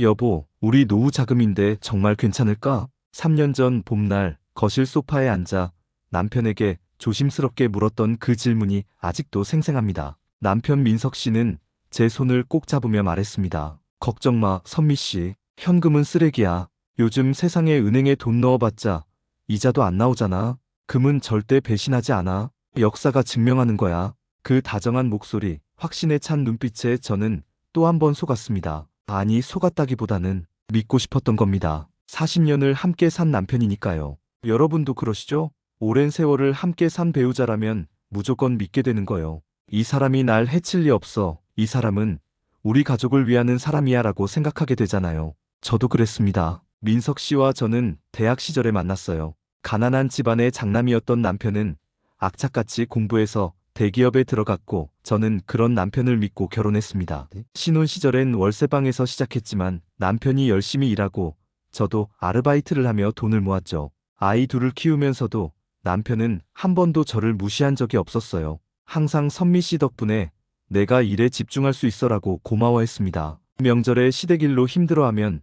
여보, 우리 노후 자금인데 정말 괜찮을까? 3년 전 봄날 거실 소파에 앉아 남편에게 조심스럽게 물었던 그 질문이 아직도 생생합니다. 남편 민석 씨는 제 손을 꼭 잡으며 말했습니다. 걱정 마, 선미 씨. 현금은 쓰레기야. 요즘 세상에 은행에 돈 넣어봤자 이자도 안 나오잖아. 금은 절대 배신하지 않아. 역사가 증명하는 거야. 그 다정한 목소리, 확신에 찬 눈빛에 저는 또 한 번 속았습니다. 아니, 속았다기보다는 믿고 싶었던 겁니다. 40년을 함께 산 남편이니까요. 여러분도 그러시죠? 오랜 세월을 함께 산 배우자라면 무조건 믿게 되는 거요. 이 사람이 날 해칠 리 없어. 이 사람은 우리 가족을 위하는 사람이야 라고 생각하게 되잖아요. 저도 그랬습니다. 민석 씨와 저는 대학 시절에 만났어요. 가난한 집안의 장남이었던 남편은 악착같이 공부해서 대기업에 들어갔고 저는 그런 남편을 믿고 결혼했습니다. 신혼 시절엔 월세방에서 시작했지만 남편이 열심히 일하고 저도 아르바이트를 하며 돈을 모았죠. 아이 둘을 키우면서도 남편은 한 번도 저를 무시한 적이 없었어요. 항상 선미 씨 덕분에 내가 일에 집중할 수 있어라고 고마워했습니다. 명절에 시댁일로 힘들어하면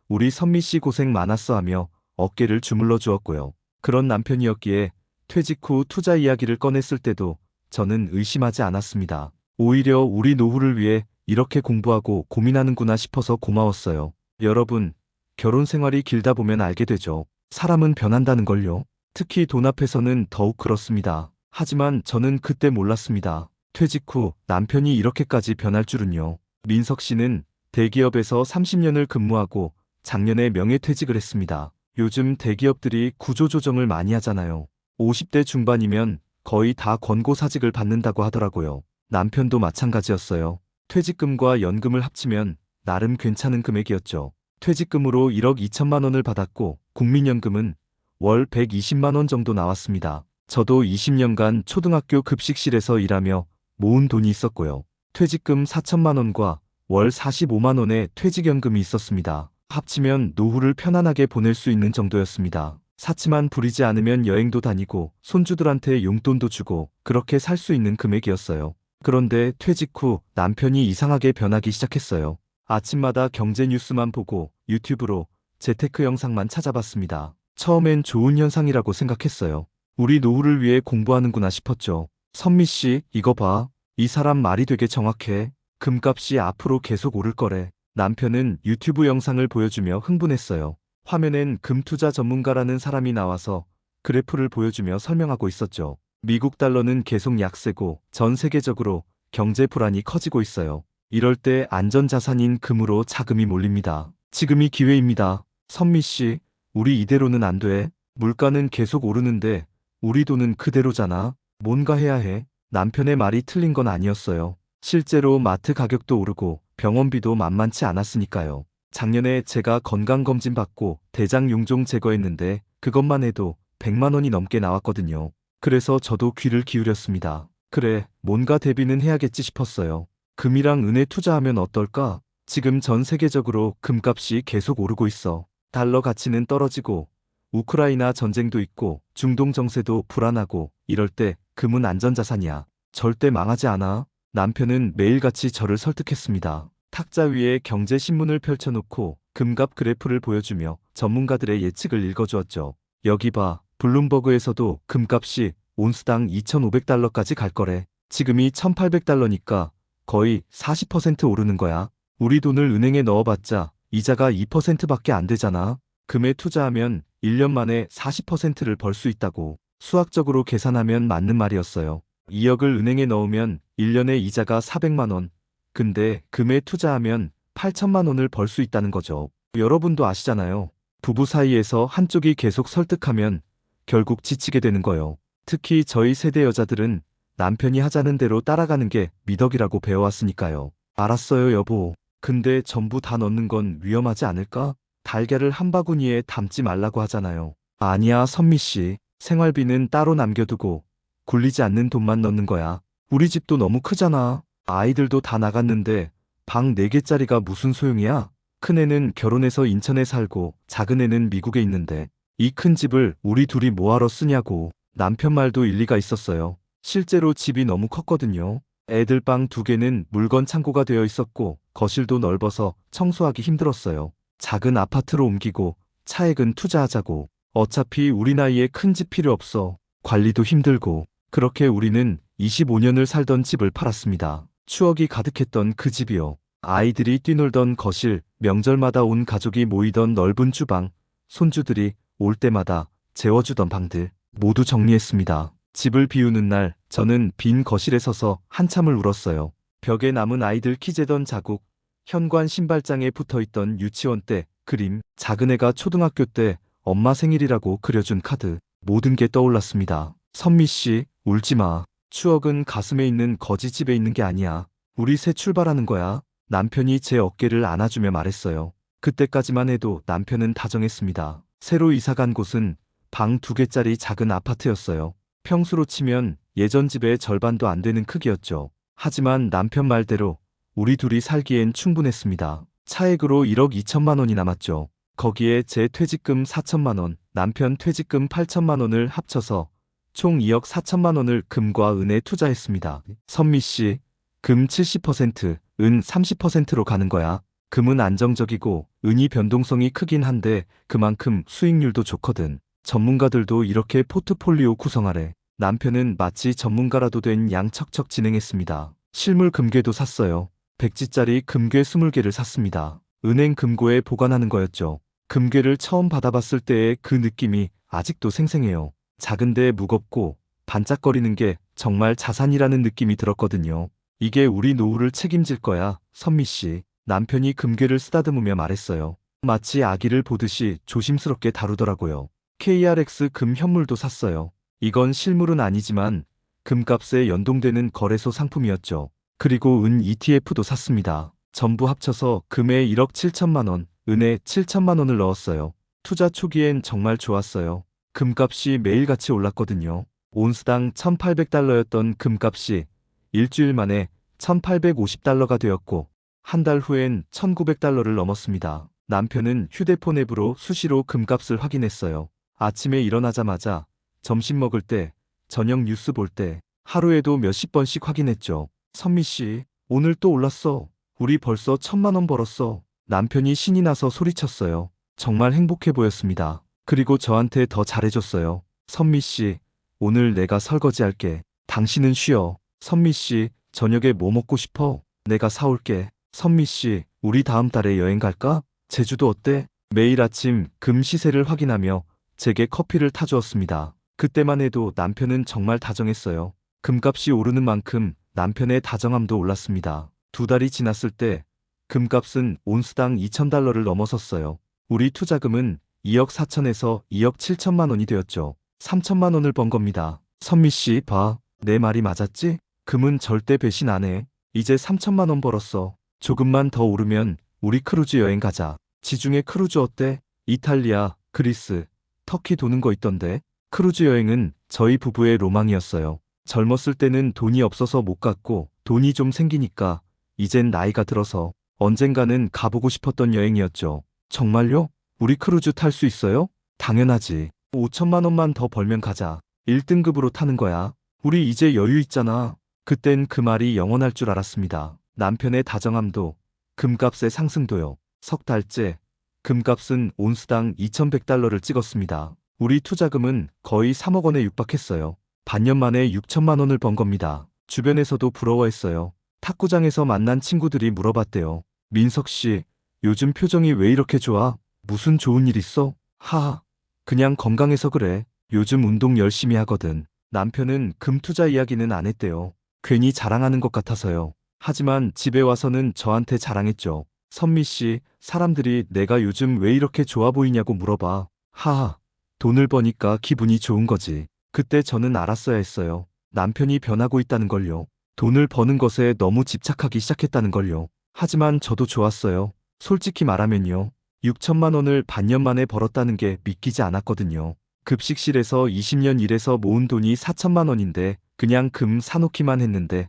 우리 선미 씨 고생 많았어 하며 어깨를 주물러 주었고요. 그런 남편이었기에 퇴직 후 투자 이야기를 꺼냈을 때도 저는 의심하지 않았습니다. 오히려 우리 노후를 위해 이렇게 공부하고 고민하는구나 싶어서 고마웠어요. 여러분, 결혼 생활이 길다 보면 알게 되죠. 사람은 변한다는 걸요. 특히 돈 앞에서는 더욱 그렇습니다. 하지만 저는 그때 몰랐습니다. 퇴직 후 남편이 이렇게까지 변할 줄은요. 민석 씨는 대기업에서 30년을 근무하고 작년에 명예퇴직을 했습니다. 요즘 대기업들이 구조조정을 많이 하잖아요. 50대 중반이면 거의 다 권고사직을 받는다고 하더라고요. 남편도 마찬가지였어요. 퇴직금과 연금을 합치면 나름 괜찮은 금액이었죠. 퇴직금으로 1억 2천만 원을 받았고 국민연금은 월 120만 원 정도 나왔습니다. 저도 20년간 초등학교 급식실에서 일하며 모은 돈이 있었고요. 퇴직금 4천만 원과 월 45만 원의 퇴직연금이 있었습니다. 합치면 노후를 편안하게 보낼 수 있는 정도였습니다. 사치만 부리지 않으면 여행도 다니고 손주들한테 용돈도 주고 그렇게 살 수 있는 금액이었어요. 그런데 퇴직 후 남편이 이상하게 변하기 시작했어요. 아침마다 경제 뉴스만 보고 유튜브로 재테크 영상만 찾아봤습니다. 처음엔 좋은 현상이라고 생각했어요. 우리 노후를 위해 공부하는구나 싶었죠. 선미 씨, 이거 봐. 이 사람 말이 되게 정확해. 금값이 앞으로 계속 오를 거래. 남편은 유튜브 영상을 보여주며 흥분했어요. 화면엔 금투자 전문가라는 사람이 나와서 그래프를 보여주며 설명하고 있었죠. 미국 달러는 계속 약세고 전 세계적으로 경제 불안이 커지고 있어요. 이럴 때 안전자산인 금으로 자금이 몰립니다. 지금이 기회입니다. 선미 씨, 우리 이대로는 안 돼. 물가는 계속 오르는데 우리 돈은 그대로잖아. 뭔가 해야 해. 남편의 말이 틀린 건 아니었어요. 실제로 마트 가격도 오르고 병원비도 만만치 않았으니까요. 작년에 제가 건강검진 받고 대장 용종 제거했는데 그것만 해도 100만 원이 넘게 나왔거든요. 그래서 저도 귀를 기울였습니다. 그래, 뭔가 대비는 해야겠지 싶었어요. 금이랑 은에 투자하면 어떨까? 지금 전 세계적으로 금값이 계속 오르고 있어. 달러 가치는 떨어지고 우크라이나 전쟁도 있고 중동 정세도 불안하고 이럴 때 금은 안전자산이야. 절대 망하지 않아. 남편은 매일같이 저를 설득했습니다. 탁자 위에 경제신문을 펼쳐놓고 금값 그래프를 보여주며 전문가들의 예측을 읽어주었죠. 여기 봐, 블룸버그에서도 금값이 온스당 2,500달러까지 갈 거래. 지금이 1,800달러니까 거의 40% 오르는 거야. 우리 돈을 은행에 넣어봤자 이자가 2%밖에 안 되잖아. 금에 투자하면 1년 만에 40%를 벌 수 있다고. 수학적으로 계산하면 맞는 말이었어요. 2억을 은행에 넣으면 1년에 이자가 400만 원. 근데 금에 투자하면 8천만 원을 벌 수 있다는 거죠. 여러분도 아시잖아요. 부부 사이에서 한쪽이 계속 설득하면 결국 지치게 되는 거요. 특히 저희 세대 여자들은 남편이 하자는 대로 따라가는 게 미덕이라고 배워왔으니까요. 알았어요, 여보. 근데 전부 다 넣는 건 위험하지 않을까? 달걀을 한 바구니에 담지 말라고 하잖아요. 아니야, 선미 씨. 생활비는 따로 남겨두고 굴리지 않는 돈만 넣는 거야. 우리 집도 너무 크잖아. 아이들도 다 나갔는데 방 4개짜리가 무슨 소용이야? 큰애는 결혼해서 인천에 살고 작은애는 미국에 있는데 이 큰 집을 우리 둘이 뭐하러 쓰냐고. 남편 말도 일리가 있었어요. 실제로 집이 너무 컸거든요. 애들 방 2개는 물건 창고가 되어 있었고 거실도 넓어서 청소하기 힘들었어요. 작은 아파트로 옮기고 차액은 투자하자고. 어차피 우리 나이에 큰 집 필요 없어. 관리도 힘들고. 그렇게 우리는 25년을 살던 집을 팔았습니다. 추억이 가득했던 그 집이요. 아이들이 뛰놀던 거실, 명절마다 온 가족이 모이던 넓은 주방, 손주들이 올 때마다 재워주던 방들 모두 정리했습니다. 집을 비우는 날 저는 빈 거실에 서서 한참을 울었어요. 벽에 남은 아이들 키 재던 자국, 현관 신발장에 붙어있던 유치원 때 그림, 작은 애가 초등학교 때 엄마 생일이라고 그려준 카드, 모든 게 떠올랐습니다. 선미 씨, 울지 마. 추억은 가슴에 있는 거지집에 있는 게 아니야. 우리 새 출발하는 거야. 남편이 제 어깨를 안아주며 말했어요. 그때까지만 해도 남편은 다정했습니다. 새로 이사간 곳은 방 2개짜리 작은 아파트였어요. 평수로 치면 예전 집의 절반도 안 되는 크기였죠. 하지만 남편 말대로 우리 둘이 살기엔 충분했습니다. 차액으로 1억 2천만 원이 남았죠. 거기에 제 퇴직금 4천만 원, 남편 퇴직금 8천만 원을 합쳐서 총 2억 4천만 원을 금과 은에 투자했습니다. 선미 씨, 금 70%, 은 30%로 가는 거야. 금은 안정적이고 은이 변동성이 크긴 한데 그만큼 수익률도 좋거든. 전문가들도 이렇게 포트폴리오 구성하래. 남편은 마치 전문가라도 된 양 척척 진행했습니다. 실물 금괴도 샀어요. 백지짜리 금괴 20개를 샀습니다. 은행 금고에 보관하는 거였죠. 금괴를 처음 받아봤을 때의 그 느낌이 아직도 생생해요. 작은데 무겁고 반짝거리는 게 정말 자산이라는 느낌이 들었거든요. 이게 우리 노후를 책임질 거야, 선미 씨. 남편이 금괴를 쓰다듬으며 말했어요. 마치 아기를 보듯이 조심스럽게 다루더라고요. KRX 금 현물도 샀어요. 이건 실물은 아니지만 금값에 연동되는 거래소 상품이었죠. 그리고 은 ETF도 샀습니다. 전부 합쳐서 금에 1억 7천만 원, 은에 7천만 원을 넣었어요. 투자 초기엔 정말 좋았어요. 금값이 매일같이 올랐거든요. 온스당 1,800달러였던 금값이 일주일 만에 1,850달러가 되었고 한 달 후엔 1,900달러를 넘었습니다. 남편은 휴대폰 앱으로 수시로 금값을 확인했어요. 아침에 일어나자마자, 점심 먹을 때, 저녁 뉴스 볼 때, 하루에도 몇십 번씩 확인했죠. 선미 씨, 오늘 또 올랐어. 우리 벌써 1,000만 원 벌었어. 남편이 신이 나서 소리쳤어요. 정말 행복해 보였습니다. 그리고 저한테 더 잘해줬어요. 선미 씨, 오늘 내가 설거지할게. 당신은 쉬어. 선미 씨, 저녁에 뭐 먹고 싶어? 내가 사올게. 선미 씨, 우리 다음 달에 여행 갈까? 제주도 어때? 매일 아침 금 시세를 확인하며 제게 커피를 타주었습니다. 그때만 해도 남편은 정말 다정했어요. 금값이 오르는 만큼 남편의 다정함도 올랐습니다. 2달이 지났을 때 금값은 온스당 2,000달러를 넘어섰어요. 우리 투자금은 2억 4천에서 2억 7천만 원이 되었죠. 3천만 원을 번 겁니다. 선미 씨, 봐. 내 말이 맞았지? 금은 절대 배신 안 해. 이제 3천만 원 벌었어. 조금만 더 오르면 우리 크루즈 여행 가자. 지중해 크루즈 어때? 이탈리아, 그리스, 터키 도는 거 있던데. 크루즈 여행은 저희 부부의 로망이었어요. 젊었을 때는 돈이 없어서 못 갔고 돈이 좀 생기니까 이젠 나이가 들어서 언젠가는 가보고 싶었던 여행이었죠. 정말요? 우리 크루즈 탈 수 있어요? 당연하지. 5천만 원만 더 벌면 가자. 1등급으로 타는 거야. 우리 이제 여유 있잖아. 그땐 그 말이 영원할 줄 알았습니다. 남편의 다정함도, 금값의 상승도요. 3달째, 금값은 온스당 2,100달러를 찍었습니다. 우리 투자금은 거의 3억 원에 육박했어요. 반년 만에 6천만 원을 번 겁니다. 주변에서도 부러워했어요. 탁구장에서 만난 친구들이 물어봤대요. 민석 씨, 요즘 표정이 왜 이렇게 좋아? 무슨 좋은 일 있어? 하하, 그냥 건강해서 그래. 요즘 운동 열심히 하거든. 남편은 금 투자 이야기는 안 했대요. 괜히 자랑하는 것 같아서요. 하지만 집에 와서는 저한테 자랑했죠. 선미 씨, 사람들이 내가 요즘 왜 이렇게 좋아 보이냐고 물어봐. 하하, 돈을 버니까 기분이 좋은 거지. 그때 저는 알았어야 했어요. 남편이 변하고 있다는 걸요. 돈을 버는 것에 너무 집착하기 시작했다는 걸요. 하지만 저도 좋았어요. 솔직히 말하면요. 6천만 원을 반년 만에 벌었다는 게 믿기지 않았거든요. 급식실에서 20년 일해서 모은 돈이 4천만 원인데 그냥 금 사놓기만 했는데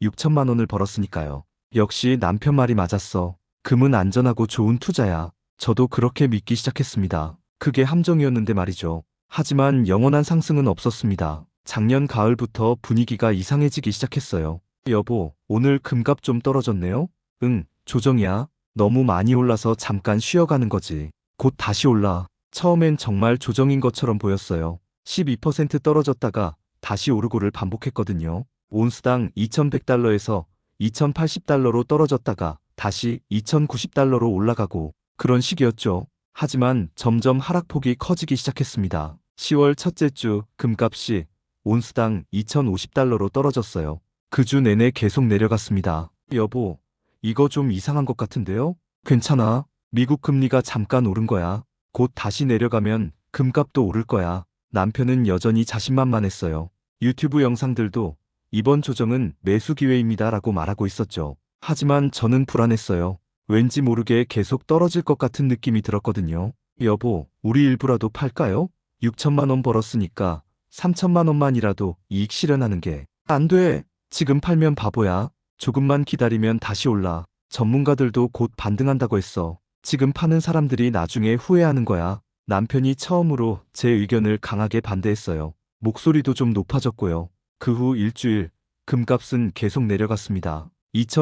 6천만 원을 벌었으니까요. 역시 남편 말이 맞았어. 금은 안전하고 좋은 투자야. 저도 그렇게 믿기 시작했습니다. 그게 함정이었는데 말이죠. 하지만 영원한 상승은 없었습니다. 작년 가을부터 분위기가 이상해지기 시작했어요. 여보, 오늘 금값 좀 떨어졌네요? 응, 조정이야. 너무 많이 올라서 잠깐 쉬어가는 거지. 곧 다시 올라. 처음엔 정말 조정인 것처럼 보였어요. 12% 떨어졌다가 다시 오르고를 반복했거든요. 온스당 2100달러에서 2080달러로 떨어졌다가 다시 2090달러로 올라가고 그런 식이었죠. 하지만 점점 하락폭이 커지기 시작했습니다. 10월 첫째 주 금값이 온스당 2050달러로 떨어졌어요. 그 주 내내 계속 내려갔습니다. 여보, 이거 좀 이상한 것 같은데요? 괜찮아. 미국 금리가 잠깐 오른 거야. 곧 다시 내려가면 금값도 오를 거야. 남편은 여전히 자신만만했어요. 유튜브 영상들도 이번 조정은 매수 기회입니다 라고 말하고 있었죠. 하지만 저는 불안했어요. 왠지 모르게 계속 떨어질 것 같은 느낌이 들었거든요. 여보, 우리 일부라도 팔까요? 6천만 원 벌었으니까 3천만 원만이라도 이익 실현하는 게. 안 돼. 지금 팔면 바보야. 조금만 기다리면 다시 올라. 전문가들도 곧 반등한다고 했어. 지금 파는 사람들이 나중에 후회하는 거야. 남편이 처음으로 제 의견을 강하게 반대했어요. 목소리도 좀 높아졌고요. 그 후 일주일 금값은 계속 내려갔습니다.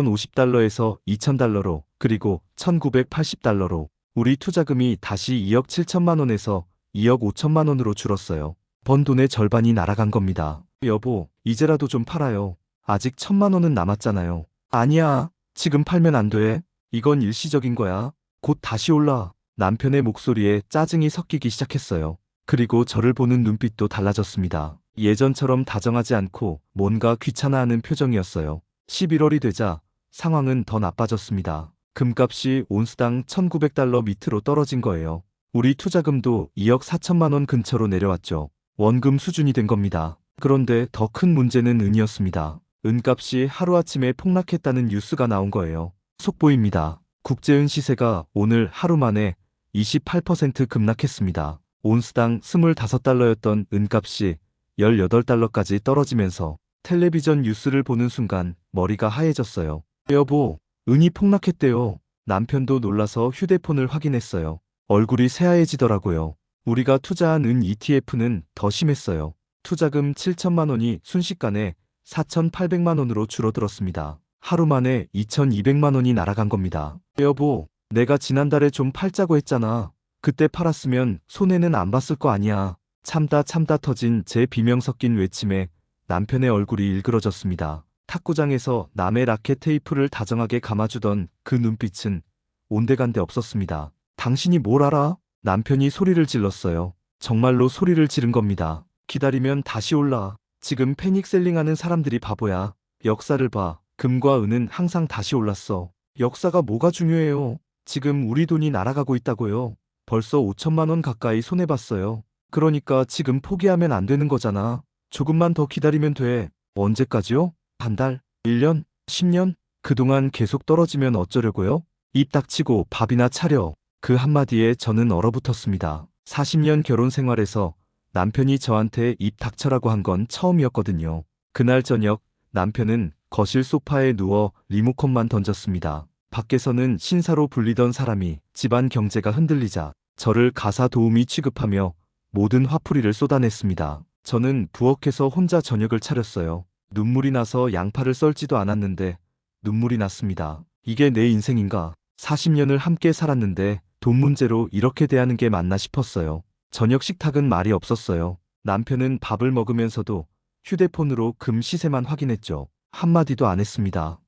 2050달러에서 2000달러로 그리고 1980달러로 우리 투자금이 다시 2억 7천만 원에서 2억 5천만 원으로 줄었어요. 번 돈의 절반이 날아간 겁니다. 여보, 이제라도 좀 팔아요. 아직 1천만 원은 남았잖아요. 아니야. 지금 팔면 안 돼. 이건 일시적인 거야. 곧 다시 올라. 남편의 목소리에 짜증이 섞이기 시작했어요. 그리고 저를 보는 눈빛도 달라졌습니다. 예전처럼 다정하지 않고 뭔가 귀찮아하는 표정이었어요. 11월이 되자 상황은 더 나빠졌습니다. 금값이 온스당 1900달러 밑으로 떨어진 거예요. 우리 투자금도 2억 4천만 원 근처로 내려왔죠. 원금 수준이 된 겁니다. 그런데 더 큰 문제는 은이었습니다. 은값이 하루아침에 폭락했다는 뉴스가 나온 거예요. 속보입니다. 국제은 시세가 오늘 하루 만에 28% 급락했습니다. 온스당 25달러였던 은값이 18달러까지 떨어지면서 텔레비전 뉴스를 보는 순간 머리가 하얘졌어요. 여보, 은이 폭락했대요. 남편도 놀라서 휴대폰을 확인했어요. 얼굴이 새하얘지더라고요. 우리가 투자한 은 ETF는 더 심했어요. 투자금 7천만 원이 순식간에 4,800만 원으로 줄어들었습니다. 하루 만에 2,200만 원이 날아간 겁니다. 여보, 내가 지난달에 좀 팔자고 했잖아. 그때 팔았으면 손해는 안 봤을 거 아니야. 참다 터진 제 비명 섞인 외침에 남편의 얼굴이 일그러졌습니다. 탁구장에서 남의 라켓 테이프를 다정하게 감아주던 그 눈빛은 온데간데 없었습니다. 당신이 뭘 알아? 남편이 소리를 질렀어요. 정말로 소리를 지른 겁니다. 기다리면 다시 올라. 지금 패닉셀링하는 사람들이 바보야. 역사를 봐. 금과 은은 항상 다시 올랐어. 역사가 뭐가 중요해요? 지금 우리 돈이 날아가고 있다고요. 벌써 5천만 원 가까이 손해봤어요. 그러니까 지금 포기하면 안 되는 거잖아. 조금만 더 기다리면 돼. 언제까지요? 한 달? 1년? 10년? 그동안 계속 떨어지면 어쩌려고요? 입 닥치고 밥이나 차려. 그 한마디에 저는 얼어붙었습니다. 40년 결혼 생활에서 남편이 저한테 입 닥쳐라고 한 건 처음이었거든요. 그날 저녁 남편은 거실 소파에 누워 리모컨만 던졌습니다. 밖에서는 신사로 불리던 사람이 집안 경제가 흔들리자 저를 가사 도우미 취급하며 모든 화풀이를 쏟아냈습니다. 저는 부엌에서 혼자 저녁을 차렸어요. 눈물이 나서 양파를 썰지도 않았는데 눈물이 났습니다. 이게 내 인생인가? 40년을 함께 살았는데 돈 문제로 이렇게 대하는 게 맞나 싶었어요. 저녁 식탁은 말이 없었어요. 남편은 밥을 먹으면서도 휴대폰으로 금 시세만 확인했죠. 한마디도 안 했습니다.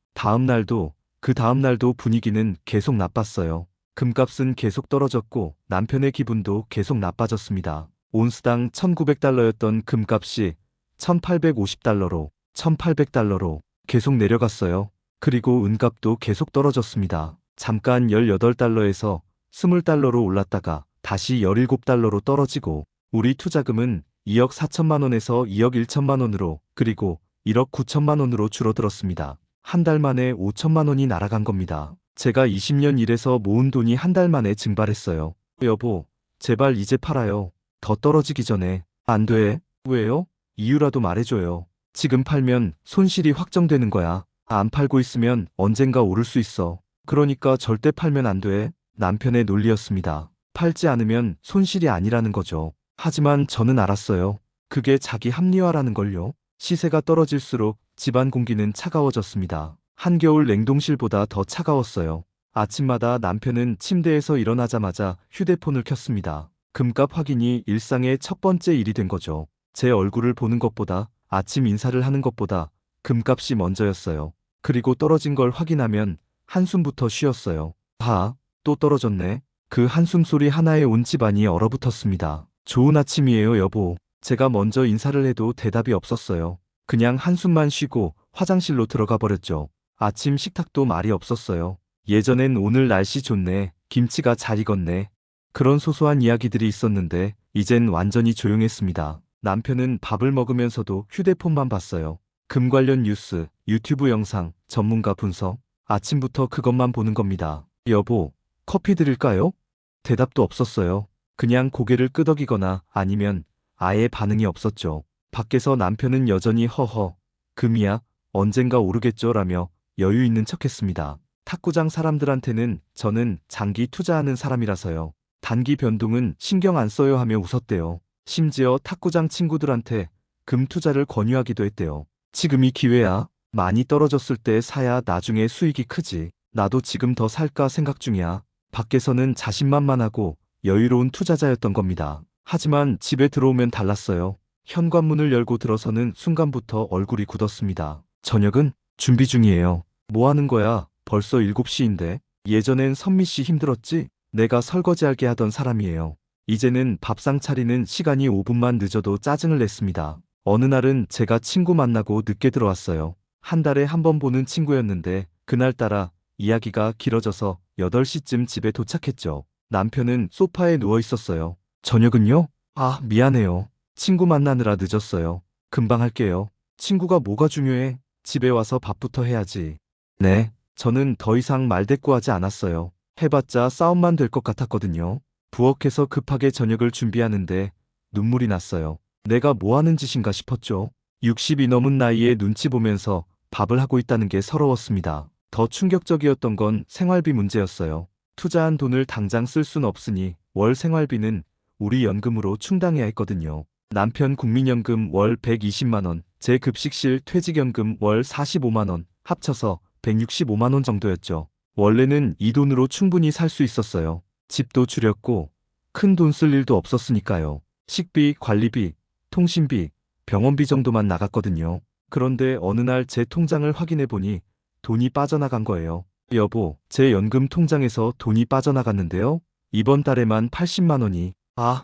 그 다음 날도 분위기는 계속 나빴어요. 금값은 계속 떨어졌고 남편의 기분도 계속 나빠졌습니다. 온스당 1900달러였던 금값이 1850달러로 1800달러로 계속 내려갔어요. 그리고 은값도 계속 떨어졌습니다. 잠깐 18달러에서 20달러로 올랐다가 다시 17달러로 떨어지고 우리 투자금은 2억 4천만 원에서 2억 1천만 원으로 그리고 1억 9천만 원으로 줄어들었습니다. 한 달 만에 5천만 원이 날아간 겁니다. 제가 20년 일해서 모은 돈이 한 달 만에 증발했어요. 여보, 제발 이제 팔아요. 더 떨어지기 전에. 안 돼. 왜요? 이유라도 말해줘요. 지금 팔면 손실이 확정되는 거야. 안 팔고 있으면 언젠가 오를 수 있어. 그러니까 절대 팔면 안 돼. 남편의 논리였습니다. 팔지 않으면 손실이 아니라는 거죠. 하지만 저는 알았어요. 그게 자기 합리화라는 걸요. 시세가 떨어질수록 집안 공기는 차가워졌습니다. 한겨울 냉동실보다 더 차가웠어요. 아침마다 남편은 침대에서 일어나자마자 휴대폰을 켰습니다. 금값 확인이 일상의 첫 번째 일이 된 거죠. 제 얼굴을 보는 것보다, 아침 인사를 하는 것보다 금값이 먼저였어요. 그리고 떨어진 걸 확인하면 한숨부터 쉬었어요. 또 떨어졌네. 그 한숨 소리 하나에 온 집안이 얼어붙었습니다. 좋은 아침이에요, 여보. 제가 먼저 인사를 해도 대답이 없었어요. 그냥 한숨만 쉬고 화장실로 들어가 버렸죠. 아침 식탁도 말이 없었어요. 예전엔 오늘 날씨 좋네, 김치가 잘 익었네, 그런 소소한 이야기들이 있었는데 이젠 완전히 조용했습니다. 남편은 밥을 먹으면서도 휴대폰만 봤어요. 금 관련 뉴스, 유튜브 영상, 전문가 분석, 아침부터 그것만 보는 겁니다. 여보, 커피 드릴까요? 대답도 없었어요. 그냥 고개를 끄덕이거나 아니면 아예 반응이 없었죠. 밖에서 남편은 여전히 허허, 금이야, 언젠가 오르겠죠 라며 여유 있는 척했습니다. 탁구장 사람들한테는 저는 장기 투자하는 사람이라서요. 단기 변동은 신경 안 써요 하며 웃었대요. 심지어 탁구장 친구들한테 금 투자를 권유하기도 했대요. 지금이 기회야. 많이 떨어졌을 때 사야 나중에 수익이 크지. 나도 지금 더 살까 생각 중이야. 밖에서는 자신만만하고 여유로운 투자자였던 겁니다. 하지만 집에 들어오면 달랐어요. 현관문을 열고 들어서는 순간부터 얼굴이 굳었습니다. 저녁은 준비 중이에요. 뭐 하는 거야? 벌써 7시인데. 예전엔 선미 씨 힘들었지? 내가 설거지하게 하던 사람이에요. 이제는 밥상 차리는 시간이 5분만 늦어도 짜증을 냈습니다. 어느 날은 제가 친구 만나고 늦게 들어왔어요. 한 달에 한 번 보는 친구였는데 그날따라 이야기가 길어져서 8시쯤 집에 도착했죠. 남편은 소파에 누워 있었어요. 저녁은요? 미안해요. 친구 만나느라 늦었어요. 금방 할게요. 친구가 뭐가 중요해? 집에 와서 밥부터 해야지. 네. 저는 더 이상 말대꾸하지 않았어요. 해봤자 싸움만 될 것 같았거든요. 부엌에서 급하게 저녁을 준비하는데 눈물이 났어요. 내가 뭐 하는 짓인가 싶었죠. 60이 넘은 나이에 눈치 보면서 밥을 하고 있다는 게 서러웠습니다. 더 충격적이었던 건 생활비 문제였어요. 투자한 돈을 당장 쓸 순 없으니 월 생활비는 우리 연금으로 충당해야 했거든요. 남편 국민연금 월 120만 원, 제 급식실 퇴직연금 월 45만 원, 합쳐서 165만 원 정도였죠. 원래는 이 돈으로 충분히 살 수 있었어요. 집도 줄였고 큰 돈 쓸 일도 없었으니까요. 식비, 관리비, 통신비, 병원비 정도만 나갔거든요. 그런데 어느 날 제 통장을 확인해 보니 돈이 빠져나간 거예요. 여보, 제 연금 통장에서 돈이 빠져나갔는데요. 이번 달에만 80만 원이.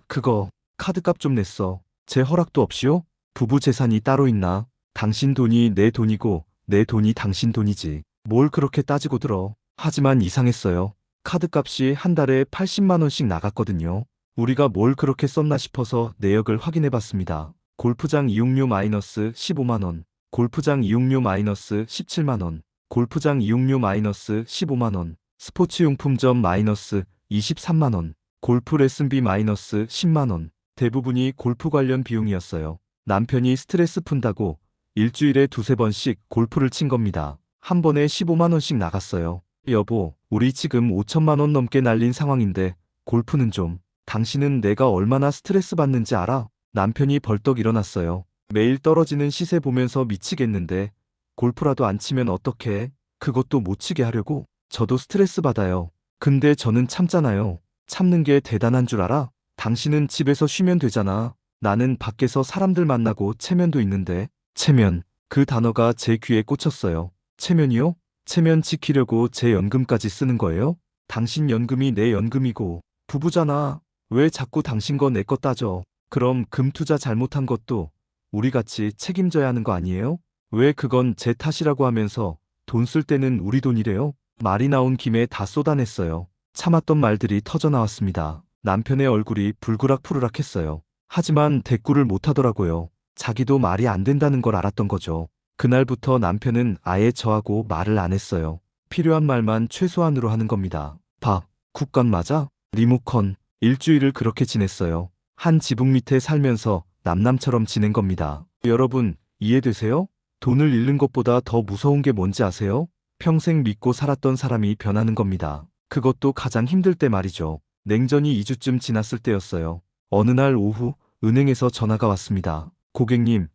그거 카드값 좀 냈어. 제 허락도 없이요? 부부 재산이 따로 있나? 당신 돈이 내 돈이고 내 돈이 당신 돈이지. 뭘 그렇게 따지고 들어. 하지만 이상했어요. 카드값이 한 달에 80만 원씩 나갔거든요. 우리가 뭘 그렇게 썼나 싶어서 내역을 확인해 봤습니다. 골프장 이용료 마이너스 15만 원, 골프장 이용료 마이너스 17만 원, 골프장 이용료 마이너스 15만 원, 스포츠용품점 마이너스 23만 원, 골프 레슨비 마이너스 10만 원. 대부분이 골프 관련 비용이었어요. 남편이 스트레스 푼다고 일주일에 두세 번씩 골프를 친 겁니다. 한 번에 15만 원씩 나갔어요. 여보, 우리 지금 5천만 원 넘게 날린 상황인데 골프는 좀. 당신은 내가 얼마나 스트레스 받는지 알아? 남편이 벌떡 일어났어요. 매일 떨어지는 시세 보면서 미치겠는데 골프라도 안 치면 어떡해? 그것도 못 치게 하려고? 저도 스트레스 받아요. 근데 저는 참잖아요. 참는 게 대단한 줄 알아? 당신은 집에서 쉬면 되잖아. 나는 밖에서 사람들 만나고 체면도 있는데. 체면. 그 단어가 제 귀에 꽂혔어요. 체면이요? 체면 지키려고 제 연금까지 쓰는 거예요? 당신 연금이 내 연금이고 부부잖아. 왜 자꾸 당신 거 내 거 따져? 그럼 금 투자 잘못한 것도 우리 같이 책임져야 하는 거 아니에요? 왜 그건 제 탓이라고 하면서 돈 쓸 때는 우리 돈이래요? 말이 나온 김에 다 쏟아냈어요. 참았던 말들이 터져나왔습니다. 남편의 얼굴이 불그락푸르락했어요. 하지만 대꾸를 못하더라고요. 자기도 말이 안 된다는 걸 알았던 거죠. 그날부터 남편은 아예 저하고 말을 안 했어요. 필요한 말만 최소한으로 하는 겁니다. 밥, 국간 맞아? 리모컨. 일주일을 그렇게 지냈어요. 한 지붕 밑에 살면서 남남처럼 지낸 겁니다. 여러분, 이해되세요? 돈을 잃는 것보다 더 무서운 게 뭔지 아세요? 평생 믿고 살았던 사람이 변하는 겁니다. 그것도 가장 힘들 때 말이죠. 냉전이 2주쯤 지났을 때였어요. 어느 날 오후 은행에서 전화가 왔습니다. 고객님,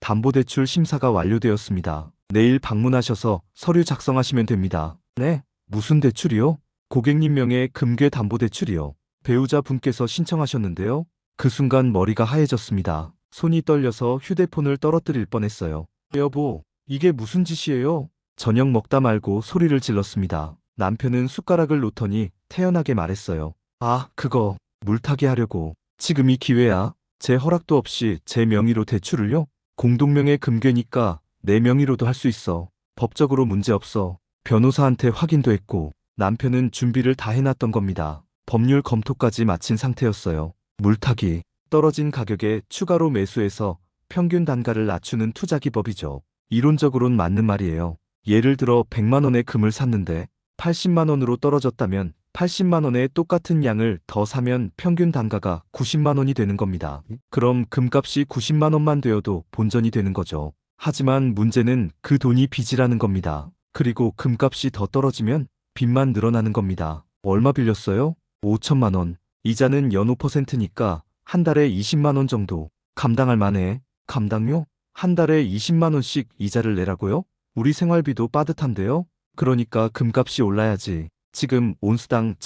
담보대출 심사가 완료되었습니다. 내일 방문하셔서 서류 작성하시면 됩니다. 네? 무슨 대출이요? 고객님 명의 금괴 담보대출이요. 배우자분께서 신청하셨는데요. 그 순간 머리가 하얘졌습니다. 손이 떨려서 휴대폰을 떨어뜨릴 뻔했어요. 여보, 이게 무슨 짓이에요? 저녁 먹다 말고 소리를 질렀습니다. 남편은 숟가락을 놓더니 태연하게 말했어요. 아, 그거 물타기 하려고. 지금이 기회야. 제 허락도 없이 제 명의로 대출을요? 공동명의 금괴니까 내 명의로도 할 수 있어. 법적으로 문제 없어. 변호사한테 확인도 했고 남편은 준비를 다 해놨던 겁니다. 법률 검토까지 마친 상태였어요. 물타기, 떨어진 가격에 추가로 매수해서 평균 단가를 낮추는 투자 기법이죠. 이론적으로는 맞는 말이에요. 예를 들어 100만 원의 금을 샀는데 80만 원으로 떨어졌다면 80만 원에 똑같은 양을 더 사면 평균 단가가 90만 원이 되는 겁니다. 그럼 금값이 90만 원만 되어도 본전이 되는 거죠. 하지만 문제는 그 돈이 빚이라는 겁니다. 그리고 금값이 더 떨어지면 빚만 늘어나는 겁니다. 얼마 빌렸어요? 5천만 원. 이자는 연호 %니까 한 달에 20만 원 정도. 감당할 만해. 감당요? 한 달에 20만 원씩 이자를 내라고요? 우리 생활비도 빠듯한데요? 그러니까 금값이 올라야지. 지금 온수당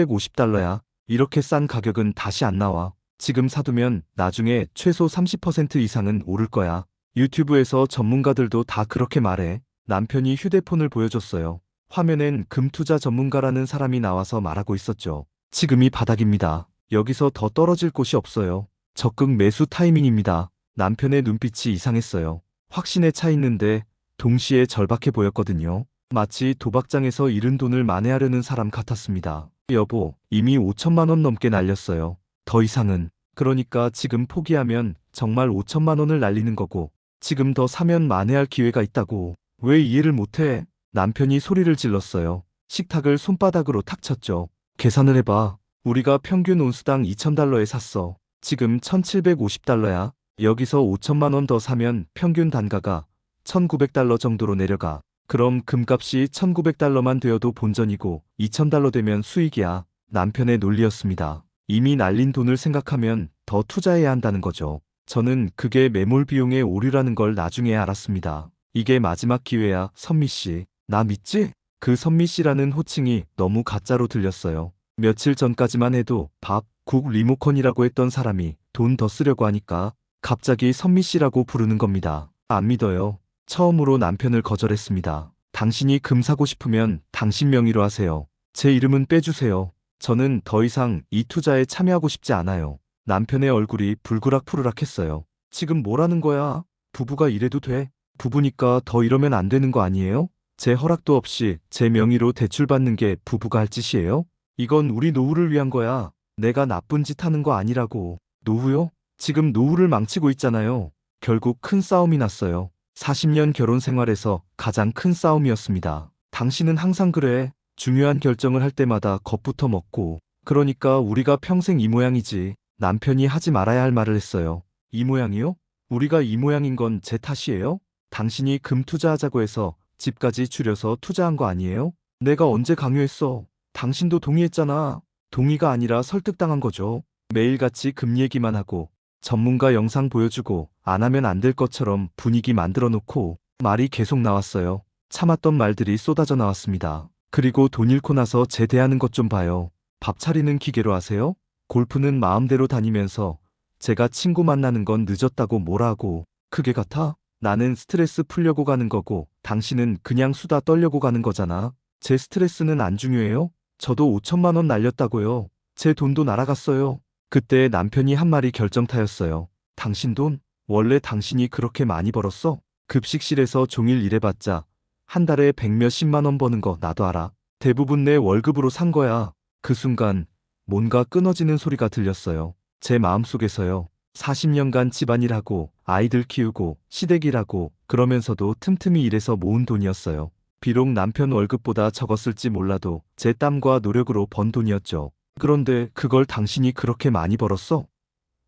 1750달러야. 이렇게 싼 가격은 다시 안 나와. 지금 사두면 나중에 최소 30% 이상은 오를 거야. 유튜브에서 전문가들도 다 그렇게 말해. 남편이 휴대폰을 보여줬어요. 화면엔 금투자 전문가라는 사람이 나와서 말하고 있었죠. 지금이 바닥입니다. 여기서 더 떨어질 곳이 없어요. 적극 매수 타이밍입니다. 남편의 눈빛이 이상했어요. 확신에 차 있는데 동시에 절박해 보였거든요. 마치 도박장에서 잃은 돈을 만회하려는 사람 같았습니다. 여보, 이미 5천만 원 넘게 날렸어요. 더 이상은. 그러니까 지금 포기하면 정말 5천만 원을 날리는 거고 지금 더 사면 만회할 기회가 있다고. 왜 이해를 못해? 남편이 소리를 질렀어요. 식탁을 손바닥으로 탁 쳤죠. 계산을 해봐. 우리가 평균 온수당 2,000달러에 샀어. 지금 1,750달러야. 여기서 5천만 원 더 사면 평균 단가가 1,900달러 정도로 내려가. 그럼 금값이 1,900달러만 되어도 본전이고 2,000달러 되면 수익이야. 남편의 논리였습니다. 이미 날린 돈을 생각하면 더 투자해야 한다는 거죠. 저는 그게 매몰 비용의 오류라는 걸 나중에 알았습니다. 이게 마지막 기회야, 선미 씨. 나 믿지? 그 선미 씨라는 호칭이 너무 가짜로 들렸어요. 며칠 전까지만 해도 밥, 국 리모컨이라고 했던 사람이 돈 더 쓰려고 하니까 갑자기 선미 씨라고 부르는 겁니다. 안 믿어요. 처음으로 남편을 거절했습니다. 당신이 금 사고 싶으면 당신 명의로 하세요. 제 이름은 빼주세요. 저는 더 이상 이 투자에 참여하고 싶지 않아요. 남편의 얼굴이 불그락푸르락했어요. 지금 뭐라는 거야? 부부가 이래도 돼? 부부니까 더 이러면 안 되는 거 아니에요? 제 허락도 없이 제 명의로 대출받는 게 부부가 할 짓이에요? 이건 우리 노후를 위한 거야. 내가 나쁜 짓 하는 거 아니라고. 노후요? 지금 노후를 망치고 있잖아요. 결국 큰 싸움이 났어요. 40년 결혼 생활에서 가장 큰 싸움이었습니다. 당신은 항상 그래. 중요한 결정을 할 때마다 겁부터 먹고. 그러니까 우리가 평생 이 모양이지. 남편이 하지 말아야 할 말을 했어요. 이 모양이요? 우리가 이 모양인 건 제 탓이에요? 당신이 금 투자하자고 해서 집까지 줄여서 투자한 거 아니에요? 내가 언제 강요했어? 당신도 동의했잖아. 동의가 아니라 설득당한 거죠. 매일같이 금 얘기만 하고 전문가 영상 보여주고 안 하면 안 될 것처럼 분위기 만들어 놓고 말이 계속 나왔어요. 참았던 말들이 쏟아져 나왔습니다. 그리고 돈 잃고 나서 제 대하는 것 좀 봐요. 밥 차리는 기계로 하세요? 골프는 마음대로 다니면서 제가 친구 만나는 건 늦었다고 뭐라 하고 그게 같아? 나는 스트레스 풀려고 가는 거고 당신은 그냥 수다 떨려고 가는 거잖아. 제 스트레스는 안 중요해요? 저도 5천만 원 날렸다고요. 제 돈도 날아갔어요. 그때 남편이 한 말이 결정타였어요. 당신 돈? 원래 당신이 그렇게 많이 벌었어? 급식실에서 종일 일해봤자 한 달에 100몇십만 원 버는 거 나도 알아. 대부분 내 월급으로 산 거야. 그 순간 뭔가 끊어지는 소리가 들렸어요. 제 마음속에서요. 40년간 집안일하고 아이들 키우고 시댁일하고 그러면서도 틈틈이 일해서 모은 돈이었어요. 비록 남편 월급보다 적었을지 몰라도 제 땀과 노력으로 번 돈이었죠. 그런데 그걸 당신이 그렇게 많이 벌었어?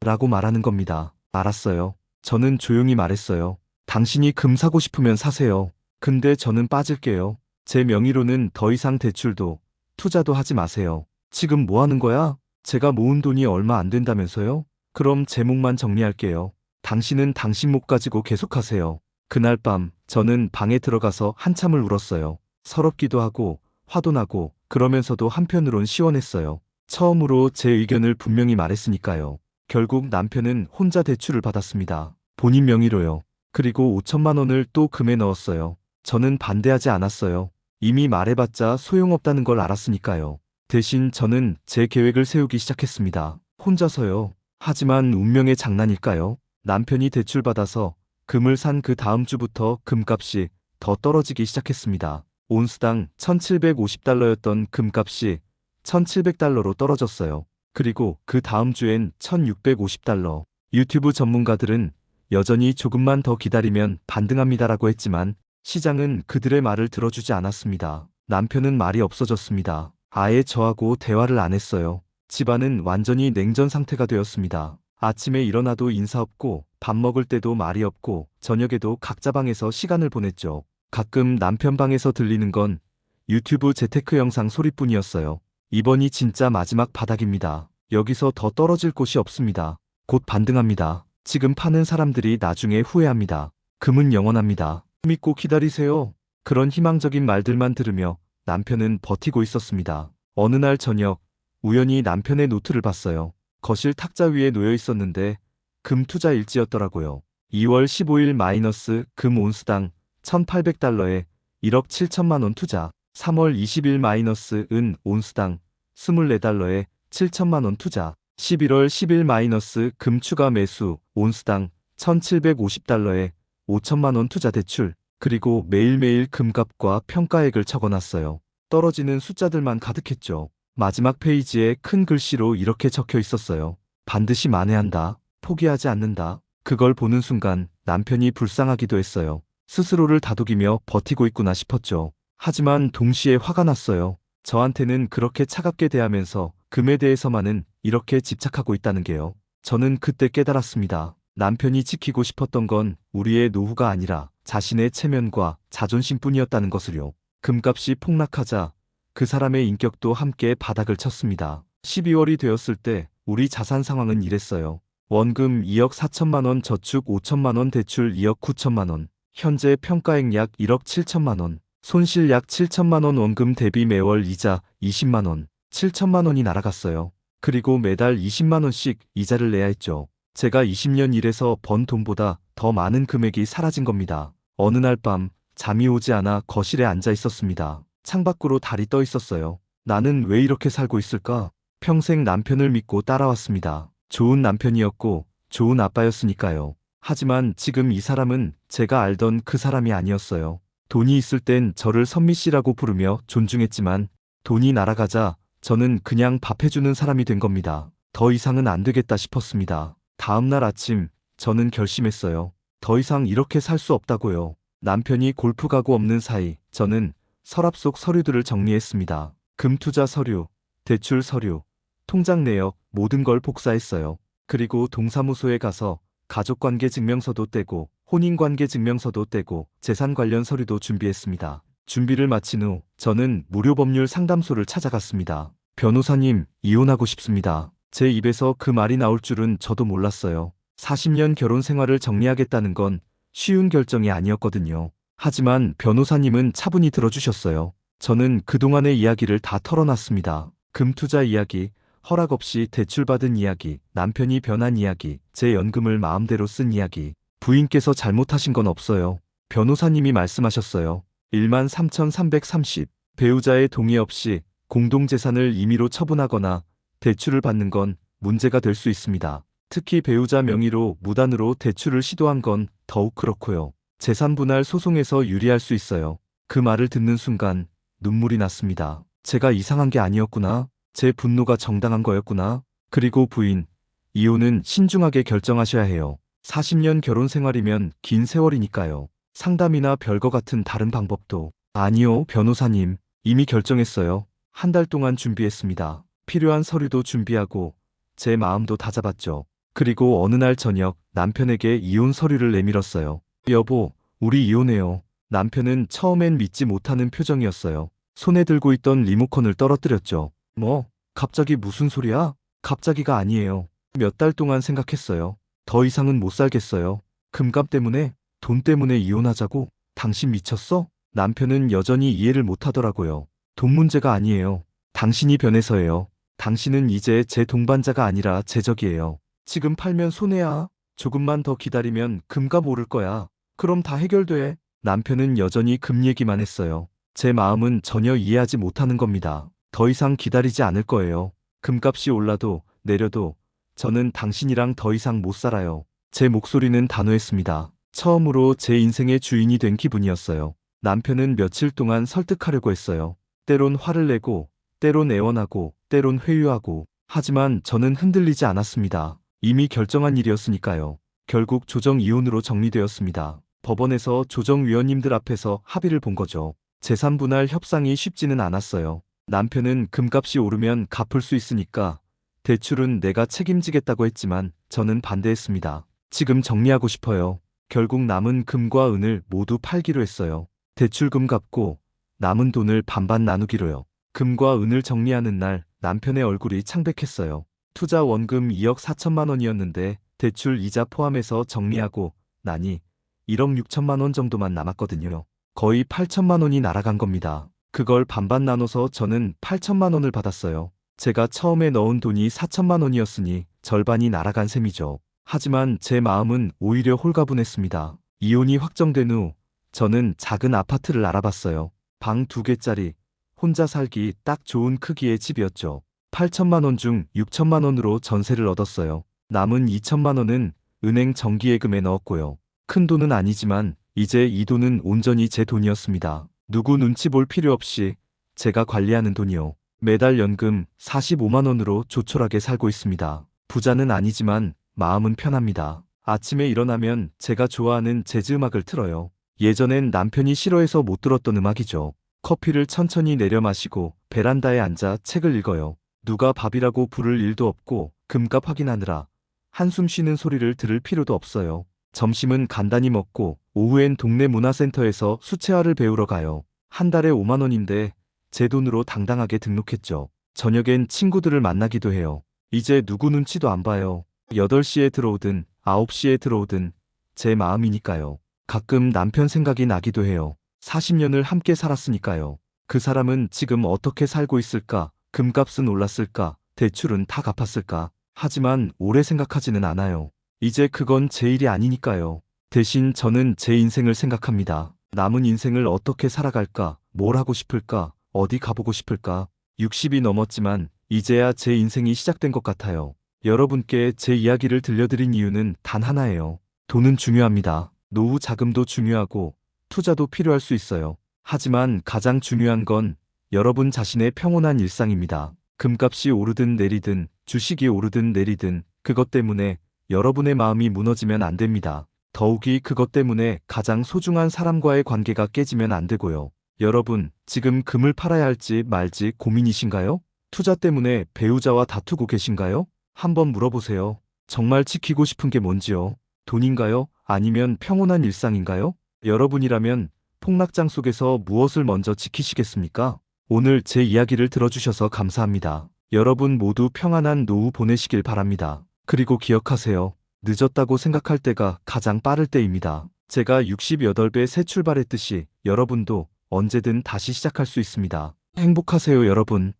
라고 말하는 겁니다. 알았어요. 저는 조용히 말했어요. 당신이 금 사고 싶으면 사세요. 근데 저는 빠질게요. 제 명의로는 더 이상 대출도 투자도 하지 마세요. 지금 뭐 하는 거야? 제가 모은 돈이 얼마 안 된다면서요? 그럼 제목만 정리할게요. 당신은 당신 목 가지고 계속하세요. 그날 밤 저는 방에 들어가서 한참을 울었어요. 서럽기도 하고 화도 나고 그러면서도 한편으론 시원했어요. 처음으로 제 의견을 분명히 말했으니까요. 결국 남편은 혼자 대출을 받았습니다. 본인 명의로요. 그리고 5천만 원을 또 금에 넣었어요. 저는 반대하지 않았어요. 이미 말해봤자 소용없다는 걸 알았으니까요. 대신 저는 제 계획을 세우기 시작했습니다. 혼자서요. 하지만 운명의 장난일까요? 남편이 대출받아서 금을 산 그 다음 주부터 금값이 더 떨어지기 시작했습니다. 온스당 1750달러였던 금값이 1700달러로 떨어졌어요. 그리고 그 다음 주엔 1650달러. 유튜브 전문가들은 여전히 조금만 더 기다리면 반등합니다라고 했지만 시장은 그들의 말을 들어주지 않았습니다. 남편은 말이 없어졌습니다. 아예 저하고 대화를 안 했어요. 집안은 완전히 냉전 상태가 되었습니다. 아침에 일어나도 인사 없고 밥 먹을 때도 말이 없고 저녁에도 각자 방에서 시간을 보냈죠. 가끔 남편 방에서 들리는 건 유튜브 재테크 영상 소리뿐이었어요. 이번이 진짜 마지막 바닥입니다. 여기서 더 떨어질 곳이 없습니다. 곧 반등합니다. 지금 파는 사람들이 나중에 후회합니다. 금은 영원합니다. 믿고 기다리세요. 그런 희망적인 말들만 들으며 남편은 버티고 있었습니다. 어느 날 저녁 우연히 남편의 노트를 봤어요. 거실 탁자 위에 놓여 있었는데 금 투자 일지였더라고요. 2월 15일 마이너스 금 온스당 1800달러에 1억 7천만 원 투자. 3월 20일 마이너스 은 온스당 24달러에 7천만 원 투자. 11월 10일 마이너스 금 추가 매수 온스당 1750달러에 5천만 원 투자 대출. 그리고 매일매일 금값과 평가액을 적어놨어요. 떨어지는 숫자들만 가득했죠. 마지막 페이지에 큰 글씨로 이렇게 적혀 있었어요. 반드시 만회한다. 포기하지 않는다. 그걸 보는 순간 남편이 불쌍하기도 했어요. 스스로를 다독이며 버티고 있구나 싶었죠. 하지만 동시에 화가 났어요. 저한테는 그렇게 차갑게 대하면서 금에 대해서만은 이렇게 집착하고 있다는 게요. 저는 그때 깨달았습니다. 남편이 지키고 싶었던 건 우리의 노후가 아니라 자신의 체면과 자존심뿐이었다는 것을요. 금값이 폭락하자 그 사람의 인격도 함께 바닥을 쳤습니다. 12월이 되었을 때 우리 자산 상황은 이랬어요. 원금 2억 4천만 원, 저축 5천만 원, 대출 2억 9천만 원, 현재 평가액 약 1억 7천만 원, 손실 약 7천만 원, 원금 대비 매월 이자 20만 원, 7천만 원이 날아갔어요. 그리고 매달 20만 원씩 이자를 내야 했죠. 제가 20년 일해서 번 돈보다 더 많은 금액이 사라진 겁니다. 어느 날 밤 잠이 오지 않아 거실에 앉아 있었습니다. 창밖으로 달이 떠 있었어요. 나는 왜 이렇게 살고 있을까? 평생 남편을 믿고 따라왔습니다. 좋은 남편이었고 좋은 아빠였으니까요. 하지만 지금 이 사람은 제가 알던 그 사람이 아니었어요. 돈이 있을 땐 저를 선미 씨라고 부르며 존중했지만 돈이 날아가자 저는 그냥 밥 해주는 사람이 된 겁니다. 더 이상은 안 되겠다 싶었습니다. 다음 날 아침 저는 결심했어요. 더 이상 이렇게 살 수 없다고요. 남편이 골프 가고 없는 사이 저는 서랍 속 서류들을 정리했습니다. 금투자 서류, 대출 서류, 통장 내역 모든 걸 복사했어요. 그리고 동사무소에 가서 가족관계 증명서도 떼고 혼인관계 증명서도 떼고 재산 관련 서류도 준비했습니다. 준비를 마친 후 저는 무료 법률 상담소를 찾아갔습니다. 변호사님, 이혼하고 싶습니다. 제 입에서 그 말이 나올 줄은 저도 몰랐어요. 40년 결혼 생활을 정리하겠다는 건 쉬운 결정이 아니었거든요. 하지만 변호사님은 차분히 들어주셨어요. 저는 그동안의 이야기를 다 털어놨습니다. 금투자 이야기, 허락 없이 대출받은 이야기, 남편이 변한 이야기, 제 연금을 마음대로 쓴 이야기. 부인께서 잘못하신 건 없어요. 변호사님이 말씀하셨어요. 13,330. 배우자의 동의 없이 공동재산을 임의로 처분하거나 대출을 받는 건 문제가 될 수 있습니다. 특히 배우자 명의로 무단으로 대출을 시도한 건 더욱 그렇고요. 재산 분할 소송에서 유리할 수 있어요. 그 말을 듣는 순간 눈물이 났습니다. 제가 이상한 게 아니었구나. 제 분노가 정당한 거였구나. 그리고 부인, 이혼은 신중하게 결정하셔야 해요. 40년 결혼 생활이면 긴 세월이니까요. 상담이나 별거 같은 다른 방법도. 아니요, 변호사님. 이미 결정했어요. 한 달 동안 준비했습니다. 필요한 서류도 준비하고 제 마음도 다잡았죠. 그리고 어느 날 저녁 남편에게 이혼 서류를 내밀었어요. 여보, 우리 이혼해요. 남편은 처음엔 믿지 못하는 표정이었어요. 손에 들고 있던 리모컨을 떨어뜨렸죠. 뭐, 갑자기 무슨 소리야? 갑자기가 아니에요. 몇 달 동안 생각했어요. 더 이상은 못 살겠어요. 금값 때문에, 돈 때문에 이혼하자고? 당신 미쳤어? 남편은 여전히 이해를 못 하더라고요. 돈 문제가 아니에요. 당신이 변해서예요. 당신은 이제 제 동반자가 아니라 제 적이에요. 지금 팔면 손해야. 조금만 더 기다리면 금값 오를 거야. 그럼 다 해결돼. 남편은 여전히 금 얘기만 했어요. 제 마음은 전혀 이해하지 못하는 겁니다. 더 이상 기다리지 않을 거예요. 금값이 올라도 내려도 저는 당신이랑 더 이상 못 살아요. 제 목소리는 단호했습니다. 처음으로 제 인생의 주인이 된 기분이었어요. 남편은 며칠 동안 설득하려고 했어요. 때론 화를 내고, 때론 애원하고, 때론 회유하고, 하지만 저는 흔들리지 않았습니다. 이미 결정한 일이었으니까요. 결국 조정 이혼으로 정리되었습니다. 법원에서 조정위원님들 앞에서 합의를 본 거죠. 재산 분할 협상이 쉽지는 않았어요. 남편은 금값이 오르면 갚을 수 있으니까 대출은 내가 책임지겠다고 했지만 저는 반대했습니다. 지금 정리하고 싶어요. 결국 남은 금과 은을 모두 팔기로 했어요. 대출금 갚고 남은 돈을 반반 나누기로요. 금과 은을 정리하는 날 남편의 얼굴이 창백했어요. 투자 원금 2억 4천만 원이었는데 대출 이자 포함해서 정리하고 나니 1억 6천만 원 정도만 남았거든요. 거의 8천만 원이 날아간 겁니다. 그걸 반반 나눠서 저는 8천만 원을 받았어요. 제가 처음에 넣은 돈이 4천만 원이었으니 절반이 날아간 셈이죠. 하지만 제 마음은 오히려 홀가분했습니다. 이혼이 확정된 후 저는 작은 아파트를 알아봤어요. 방 2개짜리, 혼자 살기 딱 좋은 크기의 집이었죠. 8천만 원 중 6천만 원으로 전세를 얻었어요. 남은 2천만 원은 은행 정기예금에 넣었고요. 큰 돈은 아니지만 이제 이 돈은 온전히 제 돈이었습니다. 누구 눈치 볼 필요 없이 제가 관리하는 돈이요. 매달 연금 45만 원으로 조촐하게 살고 있습니다. 부자는 아니지만 마음은 편합니다. 아침에 일어나면 제가 좋아하는 재즈 음악을 틀어요. 예전엔 남편이 싫어해서 못 들었던 음악이죠. 커피를 천천히 내려 마시고 베란다에 앉아 책을 읽어요. 누가 밥이라고 부를 일도 없고 금값 확인하느라 한숨 쉬는 소리를 들을 필요도 없어요. 점심은 간단히 먹고 오후엔 동네 문화센터에서 수채화를 배우러 가요. 한 달에 5만 원인데 제 돈으로 당당하게 등록했죠. 저녁엔 친구들을 만나기도 해요. 이제 누구 눈치도 안 봐요. 8시에 들어오든 9시에 들어오든 제 마음이니까요. 가끔 남편 생각이 나기도 해요. 40년을 함께 살았으니까요. 그 사람은 지금 어떻게 살고 있을까? 금값은 올랐을까? 대출은 다 갚았을까? 하지만 오래 생각하지는 않아요. 이제 그건 제 일이 아니니까요. 대신 저는 제 인생을 생각합니다. 남은 인생을 어떻게 살아갈까? 뭘 하고 싶을까? 어디 가보고 싶을까? 60이 넘었지만 이제야 제 인생이 시작된 것 같아요. 여러분께 제 이야기를 들려드린 이유는 단 하나예요. 돈은 중요합니다. 노후 자금도 중요하고 투자도 필요할 수 있어요. 하지만 가장 중요한 건 여러분 자신의 평온한 일상입니다. 금값이 오르든 내리든 주식이 오르든 내리든 그것 때문에 여러분의 마음이 무너지면 안 됩니다. 더욱이 그것 때문에 가장 소중한 사람과의 관계가 깨지면 안 되고요. 여러분, 지금 금을 팔아야 할지 말지 고민이신가요? 투자 때문에 배우자와 다투고 계신가요? 한번 물어보세요. 정말 지키고 싶은 게 뭔지요? 돈인가요? 아니면 평온한 일상인가요? 여러분이라면 폭락장 속에서 무엇을 먼저 지키시겠습니까? 오늘 제 이야기를 들어주셔서 감사합니다. 여러분 모두 평안한 노후 보내시길 바랍니다. 그리고 기억하세요. 늦었다고 생각할 때가 가장 빠를 때입니다. 제가 68배 새 출발했듯이 여러분도 언제든 다시 시작할 수 있습니다. 행복하세요, 여러분.